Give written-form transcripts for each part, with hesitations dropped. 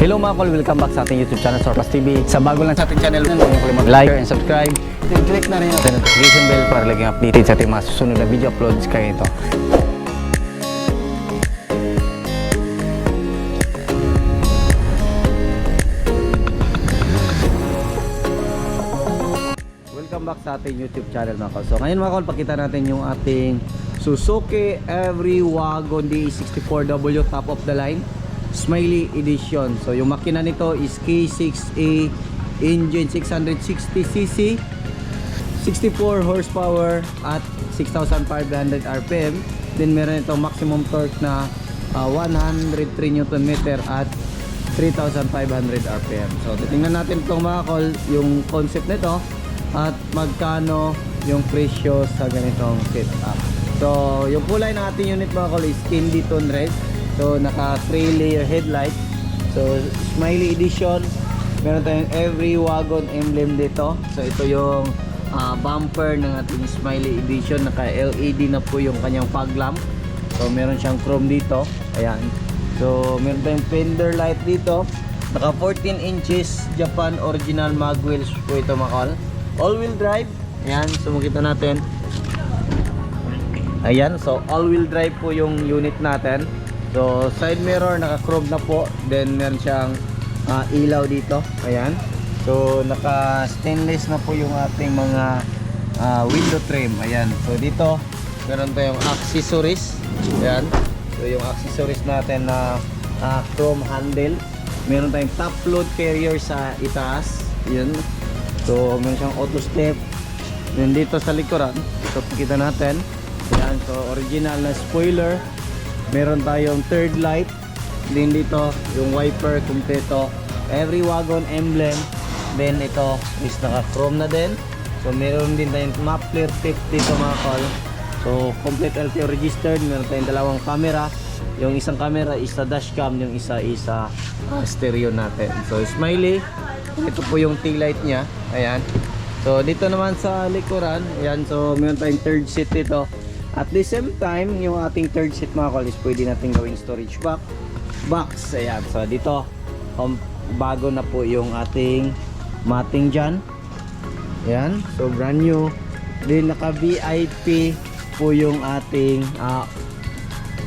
Hello mga kol, welcome back sa ating YouTube channel, Sorpas TV. Sa bago lang sa ating channel, huwag niyo kalimutan like, share, and subscribe. Click na rin yung notification bell para laging updated sa ating mga susunod na video uploads kayo ito. Welcome back sa ating YouTube channel mga kol. So ngayon mga kol, pakita natin yung ating Suzuki Every Wagon DE64W top of the line Smiley Edition. So yung makina nito is K6A engine, 660cc, 64 horsepower at 6,500 RPM. Then meron itong maximum torque na 103 Nm at 3,500 RPM. So titingnan natin itong mga kol, yung concept nito at magkano yung presyo sa ganitong setup. So yung kulay ng ating unit mga kol is candy tone red. So naka 3 layer headlight. So Smiley Edition. Meron tayong Every Wagon emblem dito. So ito yung bumper ng ating Smiley Edition. Naka LED na po yung kanyang fog lamp. So meron siyang chrome dito. Ayan. So meron tayong fender light dito. Naka 14 inches Japan original mag wheels po ito mga kol. All wheel drive. Ayan. So makita natin. Ayan. So all wheel drive po yung unit natin. So side mirror naka chrome na po. Then meron siyang ilaw dito. Ayan. So naka stainless na po yung ating mga window trim. Ayan. So dito meron tayong accessories. Ayan. So yung accessories natin na chrome handle. Meron tayong top load carrier sa itaas. Ayan. So meron siyang auto step. Then dito sa likuran, ito pakita natin. Ayan. So original na spoiler. Meron tayong third light. Then dito yung wiper kumpleto. Every Wagon emblem. Then ito is naka chrome na din. So meron din tayong muffler tip dito mga kol. So complete LTO registered. Meron tayong dalawang camera. Yung isang camera is sa dashcam, yung isa is sa stereo natin. So Smiley. Ito po yung tail light niya. Ayan. So dito naman sa likuran, ayan, so meron tayong third seat dito. At the same time, yung ating third seat mga kol is pwede natin gawing storage box. Ayan. So dito bago na po yung ating mating dyan. Ayan. So brand new. Then naka VIP po yung ating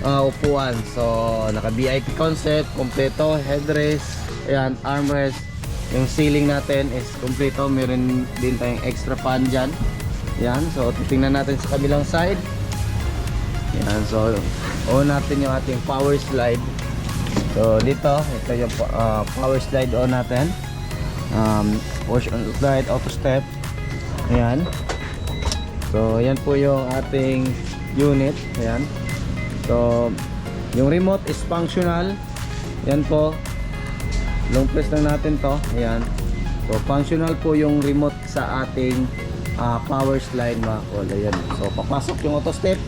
upuan. So naka VIP concept, kompleto, headrest, ayan, armrest. Yung ceiling natin is kompleto. Meron din tayong extra fan dyan. Ayan. So titingnan natin sa kabilang side. Ayan. So on natin yung ating power slide. So dito ito yung power slide on natin. Push on slide, auto step. Ayan. So ayan po yung ating unit. Ayan. So yung remote is functional. Ayan po. Long press lang natin to. Ayan. So functional po yung remote sa ating power slide mga kol. Ayan. So papasok yung auto step.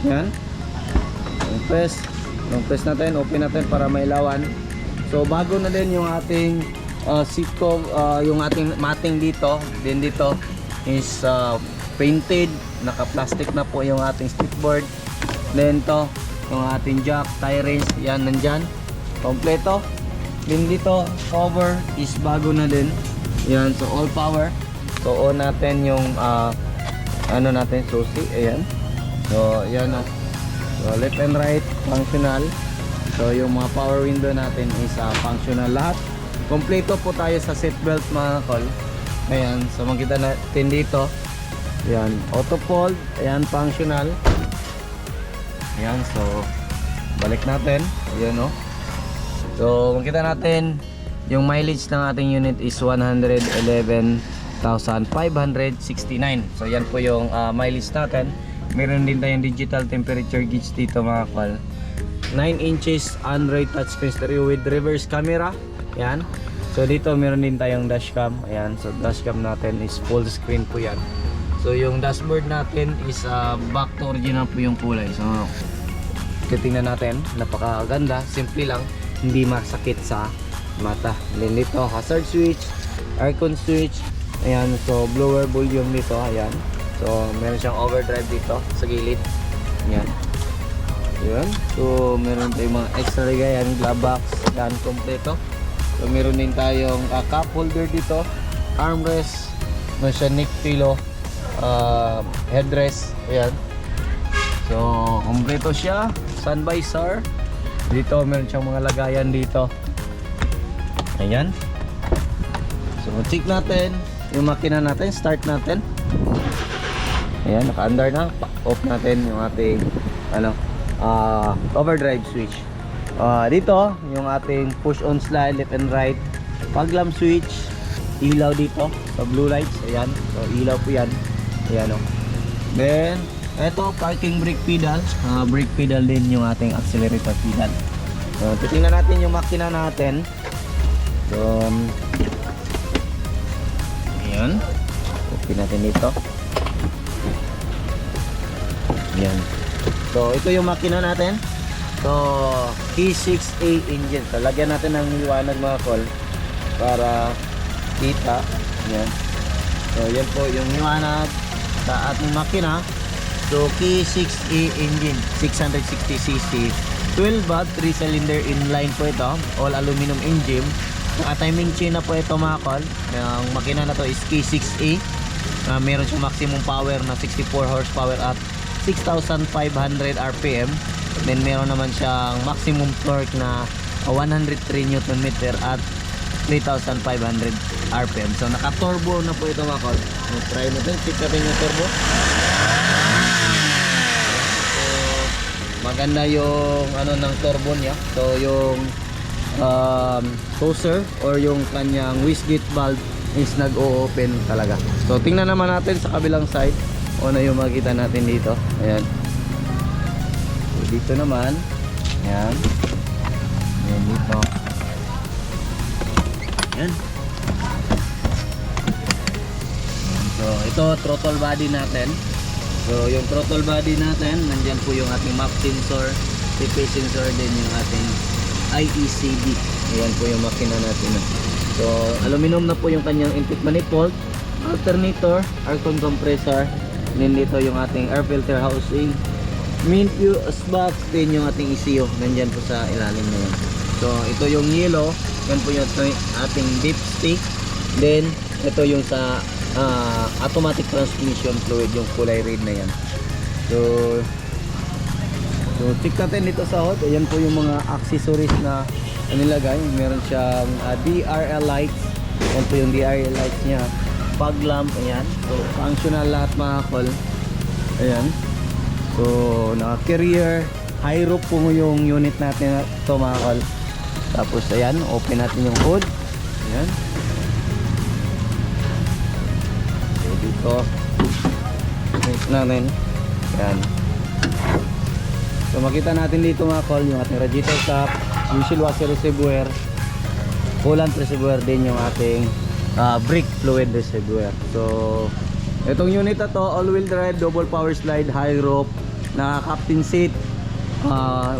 Ayan. Long press natin. Open natin para mailawan. So bago na din yung ating seat cover, yung ating mating dito. Then dito is painted. Naka plastic na po yung ating stickboard. Then to yung ating jack, tie rings. Yan nandyan. Kompleto. Then dito cover is bago na din. Yan. So all power. So on natin yung ano natin, susi. Ayan. So yan o. So left and right functional. So yung mga power window natin is functional lahat. Kompleto po tayo sa seatbelt mga kol. Ayan. So makita natin dito. Ayan. Auto fold. Ayan. Functional. Ayan. So balik natin. Ayan o. So makita natin yung mileage ng ating unit is 111,569. So yan po yung mileage natin. Meron din tayong digital temperature gauge dito mga kol. 9 inches Android touchscreen stereo with reverse camera. Ayan. So dito meron din tayong dashcam. Ayan. So dashcam natin is full screen po yan. So yung dashboard natin is back to original po yung kulay. So titingnan natin. Napakaganda. Simple lang. Hindi masakit sa mata. Then dito hazard switch, aircon switch. Ayan. So blower volume dito. Ayan. So meron siyang overdrive dito sa gilid. Ayan. Yun. So meron tayong mga extra ligayan, glove box, yan kompleto. So meron din tayong cup holder dito, armrest, meron siya neck pillow, headrest, ayan. So kompleto siya, sun visor. Dito meron siyang mga lagayan dito. Ayan. So check natin yung makina natin, start natin. Ayan, naka-under na. Off natin yung ating overdrive switch. Dito yung ating push on slide left and right, fog lamp switch, ilaw dito sa blue lights. Ayan, so ilaw po yan. Ayan o. Then eto parking brake pedal, brake pedal din yung ating accelerator pedal. So titingnan natin yung makina natin. So ayan, open natin dito. Ayan. So ito yung makina natin. So K6A engine. So lagyan natin ng liwanag mga kol para kita. Ayan. So yan po yung liwanag sa ating makina. So K6A engine, 660cc, 12 watt, 3 cylinder inline po ito, all aluminum engine. Timing chain na po ito mga kol. Ang makina na to is K6A. Meron siyang maximum power na 64 horsepower at 6,500 RPM. Then meron naman siyang maximum torque na 103 Nm at 3,500 RPM. So naka-turbo na po ito mga kol. Try natin, check natin yung turbo. So maganda yung ng turbo niya. So yung saucer or yung kanyang wastegate valve is nag-o-open talaga. So tingnan naman natin sa kabilang side. Ano yung makita natin dito. Ayan. So dito naman. Ayan. Ayan dito. Ayan. So ito throttle body natin. So yung throttle body natin, nandyan po yung ating map sensor, TP sensor, din yung ating IECD. Ayan po yung makina natin. So aluminum na po yung kanyang intake manifold, alternator, aircon compressor. Then dito yung ating air filter housing, main fuse box, din yung ating ECU nandyan po sa ilalim na yan. So ito yung yellow, yan po yung ating dipstick. Then ito yung sa automatic transmission fluid, yung kulay red na yan. So check natin dito sa hood. Ayan po yung mga accessories na nilagay. Meron siyang DRL lights. Yan po yung DRL lights nya, fog lamp. Ayan, so functional lahat mga kol. Ayan, so naka carrier, high roof po yung unit natin ito mga kol. Tapos ayan, open natin yung hood. Ayan, so dito check natin. Ayan, so makita natin dito mga kol yung ating radiator cap, windshield washer reservoir, coolant reservoir, din yung ating brake fluid reservoir. So itong unit na to, all-wheel drive, double power slide, high roof, naka-captain seat,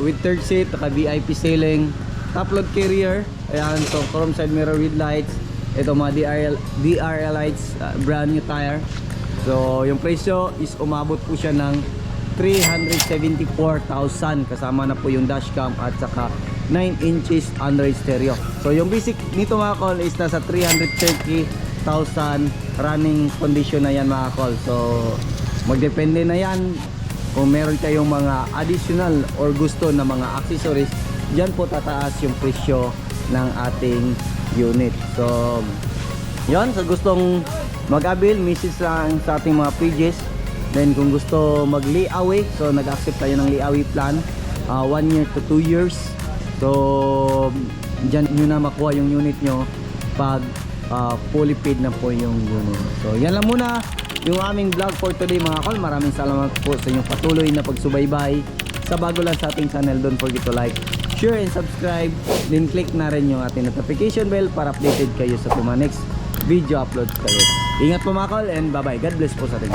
with third seat, naka-VIP ceiling, top load carrier. Ayan, so chrome side mirror with lights. Ito mga DRL lights, brand new tire. So yung presyo is umabot po siya ng 374,000, kasama na po yung dashcam at saka 9 inches Android stereo. So yung basic nito mga kol is nasa 330,000 running condition na yan mga kol. So magdepende na yan kung meron kayong mga additional or gusto na mga accessories, dyan po tataas yung presyo ng ating unit. So yon, sa gustong mag-avail, message lang sa ating mga pages. Then kung gusto mag-layaway, so nag-accept tayo ng layaway plan, 1 year to 2 years. So dyan nyo na makuha yung unit nyo pag fully paid na po yung unit. So yan lang muna yung aming vlog for today mga kol. Maraming salamat po sa inyong patuloy na pagsubaybay. Sa bago lang sa ating channel, don't forget to like, share and subscribe. Then click na rin yung ating notification bell para updated kayo sa mga next video upload kayo. Ingat po mga kol and bye bye. God bless po sa atin.